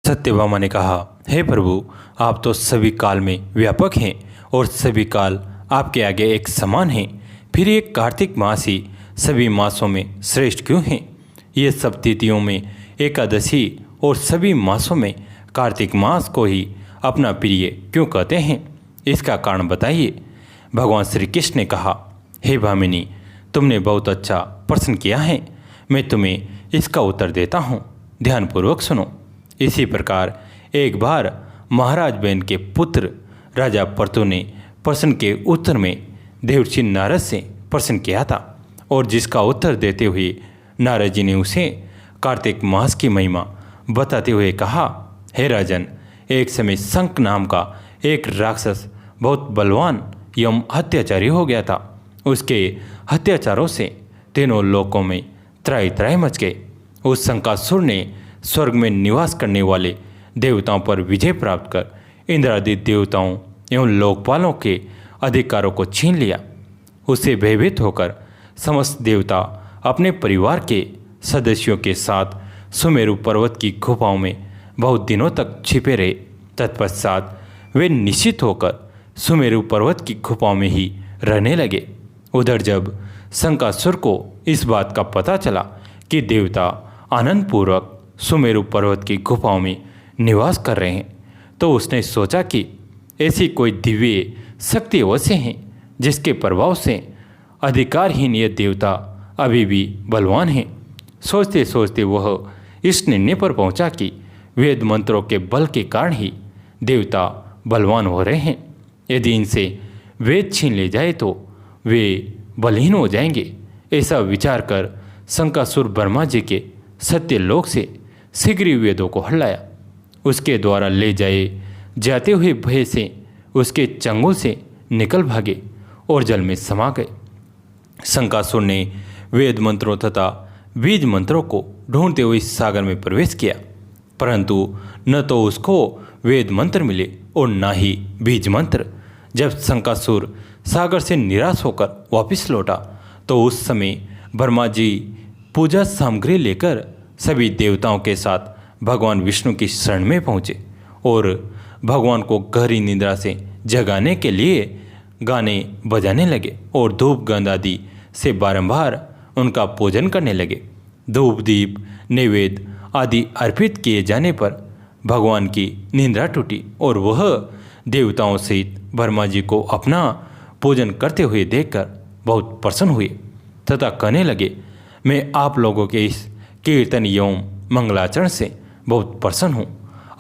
सत्यभामा ने कहा, हे प्रभु, आप तो सभी काल में व्यापक हैं और सभी काल आपके आगे एक समान हैं। फिर ये कार्तिक मास ही सभी मासों में श्रेष्ठ क्यों हैं? ये सब तिथियों में एकादशी और सभी मासों में कार्तिक मास को ही अपना प्रिय क्यों कहते हैं? इसका कारण बताइए। भगवान श्री कृष्ण ने कहा, हे भामिनी, तुमने बहुत अच्छा प्रश्न किया है। मैं तुम्हें इसका उत्तर देता हूँ, ध्यानपूर्वक सुनो। इसी प्रकार एक बार महाराज बैन के पुत्र राजा पर्तु ने प्रश्न के उत्तर में देवर्षि नारद से प्रश्न किया था और जिसका उत्तर देते हुए नारद जी ने उसे कार्तिक मास की महिमा बताते हुए कहा, हे राजन, एक समय शंख नाम का एक राक्षस बहुत बलवान एवं अत्याचारी हो गया था। उसके अत्याचारों से तीनों लोकों में त्राहि त्राहि मच गए। उस शंकासुर ने स्वर्ग में निवास करने वाले देवताओं पर विजय प्राप्त कर इंद्रादि देवताओं एवं लोकपालों के अधिकारों को छीन लिया। उससे भयभीत होकर समस्त देवता अपने परिवार के सदस्यों के साथ सुमेरु पर्वत की गुफाओं में बहुत दिनों तक छिपे रहे। तत्पश्चात वे निश्चित होकर सुमेरु पर्वत की गुफाओं में ही रहने लगे। उधर जब शंकासुर को इस बात का पता चला कि देवता आनंदपूर्वक सुमेरु पर्वत की गुफाओं में निवास कर रहे हैं, तो उसने सोचा कि ऐसी कोई दिव्य शक्ति अवश्य है जिसके प्रभाव से अधिकारहीन ये देवता अभी भी बलवान हैं। सोचते सोचते वह इस निर्णय पर पहुंचा कि वेद मंत्रों के बल के कारण ही देवता बलवान हो रहे हैं। यदि इनसे वेद छीन ले जाए तो वे बलहीन हो जाएंगे। ऐसा विचार कर शंकासुर ब्रह्मा जी के सत्यलोक से शीघ्र ही वेदों को हल्लाया। उसके द्वारा ले जाते हुए भय से उसके चंगुल से निकल भागे और जल में समा गए। शंकासुर ने वेद मंत्रों तथा बीज मंत्रों को ढूंढते हुए इस सागर में प्रवेश किया, परंतु न तो उसको वेद मंत्र मिले और न ही बीज मंत्र। जब शंकासुर सागर से निराश होकर वापस लौटा तो उस समय ब्रह्मा जी पूजा सामग्री लेकर सभी देवताओं के साथ भगवान विष्णु की शरण में पहुँचे और भगवान को गहरी निद्रा से जगाने के लिए गाने बजाने लगे और धूप गंध आदि से बारंबार उनका पूजन करने लगे। धूप दीप नैवेद्य आदि अर्पित किए जाने पर भगवान की निद्रा टूटी और वह देवताओं सहित ब्रह्मा जी को अपना पूजन करते हुए देखकर बहुत प्रसन्न हुए तथा कहने लगे, मैं आप लोगों के इस कीर्तन एवं मंगलाचरण से बहुत प्रसन्न हूँ।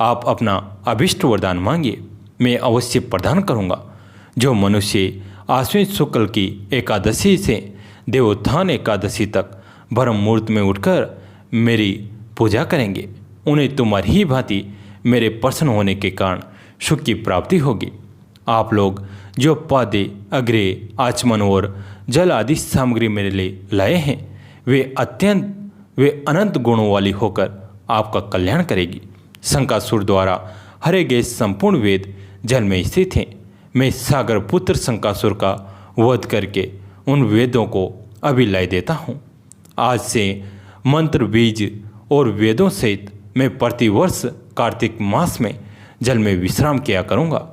आप अपना अभिष्ट वरदान मांगिए, मैं अवश्य प्रदान करूँगा। जो मनुष्य आश्विन शुक्ल की एकादशी से देवोत्थान एकादशी तक ब्रह्म मुहूर्त में उठकर मेरी पूजा करेंगे, उन्हें तुम्हारी ही भांति मेरे प्रसन्न होने के कारण सुख की प्राप्ति होगी। आप लोग जो पादे अग्रे आचमन और जल आदि सामग्री मेरे लिए लाए हैं, वे अनंत गुणों वाली होकर आपका कल्याण करेगी। शंकासुर द्वारा हरे गए संपूर्ण वेद जल में स्थित हैं। मैं सागर पुत्र शंकासुर का वध करके उन वेदों को अभी लाई देता हूँ। आज से मंत्र बीज और वेदों सहित मैं प्रतिवर्ष कार्तिक मास में जल में विश्राम किया करूँगा।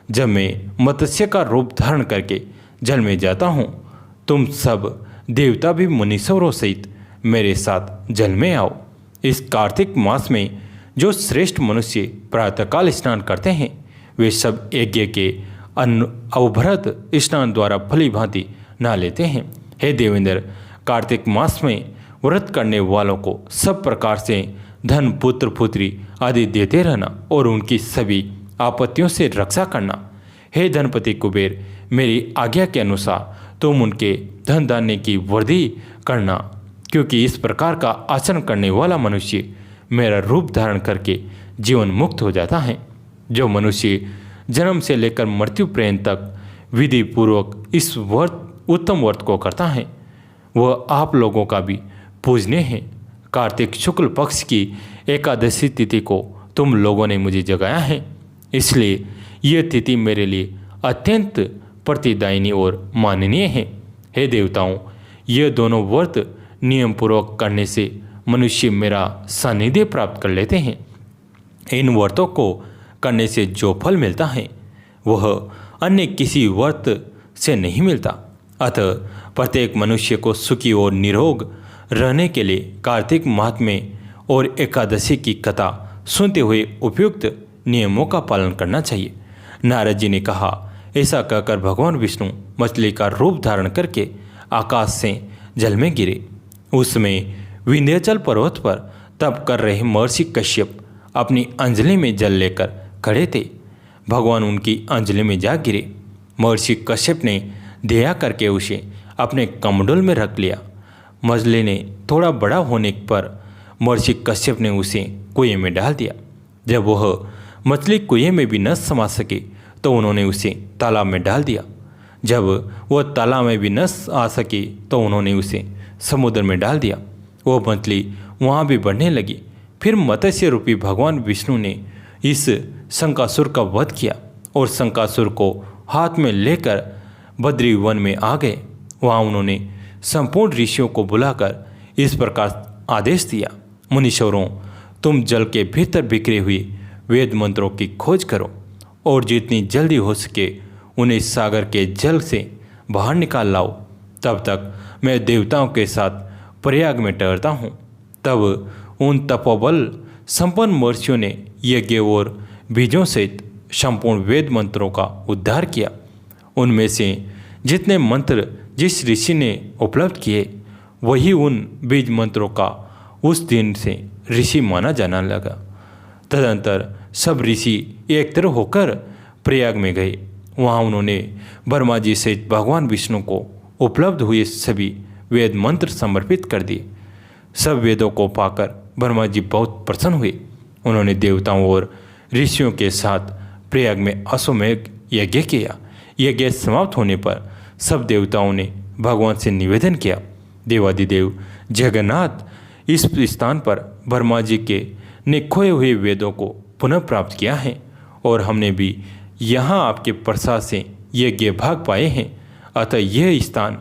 जब मैं मत्स्य का रूप धारण करके जल में जाता हूँ, तुम सब देवता भी मुनीश्वरों सहित मेरे साथ जल में आओ। इस कार्तिक मास में जो श्रेष्ठ मनुष्य प्रातःकाल स्नान करते हैं, वे सब यज्ञ के अवभृत स्नान द्वारा भली भांति नहा लेते हैं। हे देवेंद्र, कार्तिक मास में व्रत करने वालों को सब प्रकार से धन पुत्र पुत्री आदि देते रहना और उनकी सभी आपत्तियों से रक्षा करना। हे धनपति कुबेर, मेरी आज्ञा के अनुसार तुम उनके धन धान्य की वृद्धि करना, क्योंकि इस प्रकार का आचरण करने वाला मनुष्य मेरा रूप धारण करके जीवन मुक्त हो जाता है। जो मनुष्य जन्म से लेकर मृत्यु पर्यंत तक विधि पूर्वक इस उत्तम व्रत को करता है, वह आप लोगों का भी पूजनीय है। कार्तिक शुक्ल पक्ष की एकादशी तिथि को तुम लोगों ने मुझे जगाया है, इसलिए यह तिथि मेरे लिए अत्यंत प्रतिदायिनी और माननीय है। हे देवताओं, ये दोनों व्रत नियम पूर्वक करने से मनुष्य मेरा सानिध्य प्राप्त कर लेते हैं। इन व्रतों को करने से जो फल मिलता है वह अन्य किसी व्रत से नहीं मिलता। अतः प्रत्येक मनुष्य को सुखी और निरोग रहने के लिए कार्तिक माह में और एकादशी की कथा सुनते हुए उपयुक्त नियमों का पालन करना चाहिए। नारद जी ने कहा, ऐसा कहकर भगवान विष्णु मछली का रूप धारण करके आकाश से जल में गिरे। उसमें विंध्याचल पर्वत पर तप कर रहे महर्षि कश्यप अपनी अंजलि में जल लेकर खड़े थे। भगवान उनकी अंजलि में जा गिरे। महर्षि कश्यप ने दया करके उसे अपने कमंडल में रख लिया। मछली ने थोड़ा बड़ा होने पर महर्षि कश्यप ने उसे कुएं में डाल दिया। जब वह मछली कुएं में भी न समा सके तो उन्होंने उसे तालाब में डाल दिया। जब वह तालाब में भी न आ सके तो उन्होंने उसे समुद्र में डाल दिया। वो मछली वहाँ भी बढ़ने लगी। फिर मत्स्य रूपी भगवान विष्णु ने इस शंकासुर का वध किया और शंकासुर को हाथ में लेकर बद्री वन में आ गए। वहाँ उन्होंने संपूर्ण ऋषियों को बुलाकर इस प्रकार आदेश दिया, मुनीश्वरों, तुम जल के भीतर बिखरे हुए वेद मंत्रों की खोज करो और जितनी जल्दी हो सके उन्हें सागर के जल से बाहर निकाल लाओ। तब तक मैं देवताओं के साथ प्रयाग में ठहरता हूँ। तब उन तपोबल संपन्न महर्षियों ने यज्ञ और बीजों सहित संपूर्ण वेद मंत्रों का उद्धार किया। उनमें से जितने मंत्र जिस ऋषि ने उपलब्ध किए वही उन बीज मंत्रों का उस दिन से ऋषि माना जाने लगा। तदंतर सब ऋषि एक तरह होकर प्रयाग में गए। वहाँ उन्होंने ब्रह्मा जी सहित भगवान विष्णु को उपलब्ध हुए सभी वेद मंत्र समर्पित कर दिए। सब वेदों को पाकर ब्रह्मा जी बहुत प्रसन्न हुए। उन्होंने देवताओं और ऋषियों के साथ प्रयाग में अश्वमेध यज्ञ किया। यज्ञ समाप्त होने पर सब देवताओं ने भगवान से निवेदन किया, देवादिदेव जगन्नाथ, इस स्थान पर ब्रह्मा जी के ने खोए हुए वेदों को पुनः प्राप्त किया है और हमने भी यहाँ आपके प्रसाद से यज्ञ भाग पाए हैं। अतः यह स्थान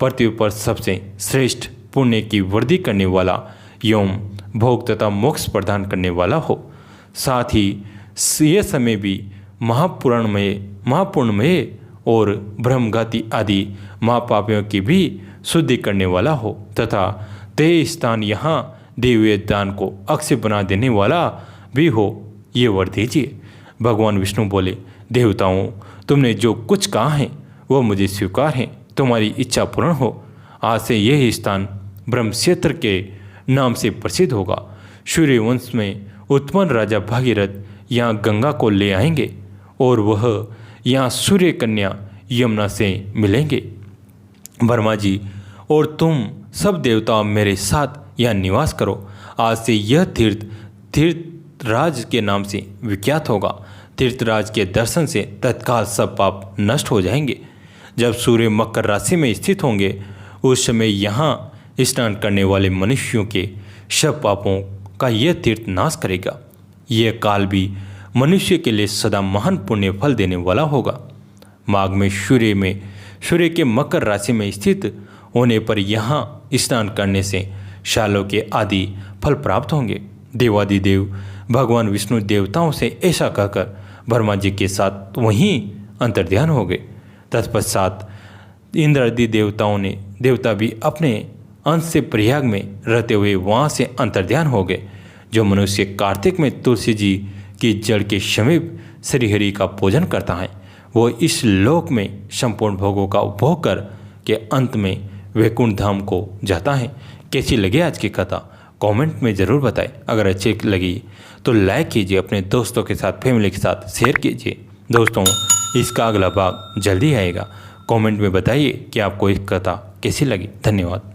पृथ्वी पर सबसे श्रेष्ठ पुण्य की वृद्धि करने वाला एवं भोग तथा मोक्ष प्रदान करने वाला हो। साथ ही यह समय भी महापुण्यमय और ब्रह्मघाती आदि महापापियों की भी शुद्धि करने वाला हो तथा ते स्थान यहाँ दिव्य दान को अक्षय बना देने वाला भी हो, ये वर दीजिए। भगवान विष्णु बोले, देवताओं, तुमने जो कुछ कहा है वह मुझे स्वीकार है। तुम्हारी इच्छा पूर्ण हो। आज से यह स्थान ब्रह्म क्षेत्र के नाम से प्रसिद्ध होगा। सूर्यवंश में उत्पन्न राजा भागीरथ यहाँ गंगा को ले आएंगे और वह यहाँ सूर्य कन्या यमुना से मिलेंगे। ब्रह्मा जी और तुम सब देवता मेरे साथ यहाँ निवास करो। आज से यह तीर्थराज के नाम से विख्यात होगा। तीर्थराज के दर्शन से तत्काल सब पाप नष्ट हो जाएंगे। जब सूर्य मकर राशि में स्थित होंगे उस समय यहाँ स्नान करने वाले मनुष्यों के सब पापों का यह तीर्थ नाश करेगा। यह काल भी मनुष्य के लिए सदा महान पुण्य फल देने वाला होगा। माघ में सूर्य के मकर राशि में स्थित होने पर यहाँ स्नान करने से सालों के आदि फल प्राप्त होंगे। देवादिदेव भगवान विष्णु देवताओं से ऐसा कहकर ब्रह्मा जी के साथ वहीं अंतर्ध्यान हो गए। तत्पश्चात इंद्र आदि देवता भी अपने अंश से प्रयाग में रहते हुए वहाँ से अंतर्ध्यान हो गए। जो मनुष्य कार्तिक में तुलसी जी की जड़ के समीप श्रीहरि का पूजन करता है वो इस लोक में संपूर्ण भोगों का उपभोग कर के अंत में वैकुंठ धाम को जाता है। कैसी लगी आज की कथा कमेंट में ज़रूर बताएं। अगर अच्छी लगी तो लाइक कीजिए, अपने दोस्तों के साथ फैमिली के साथ शेयर कीजिए। दोस्तों, इसका अगला भाग जल्दी आएगा। कमेंट में बताइए कि आपको इस कथा कैसी लगी। धन्यवाद।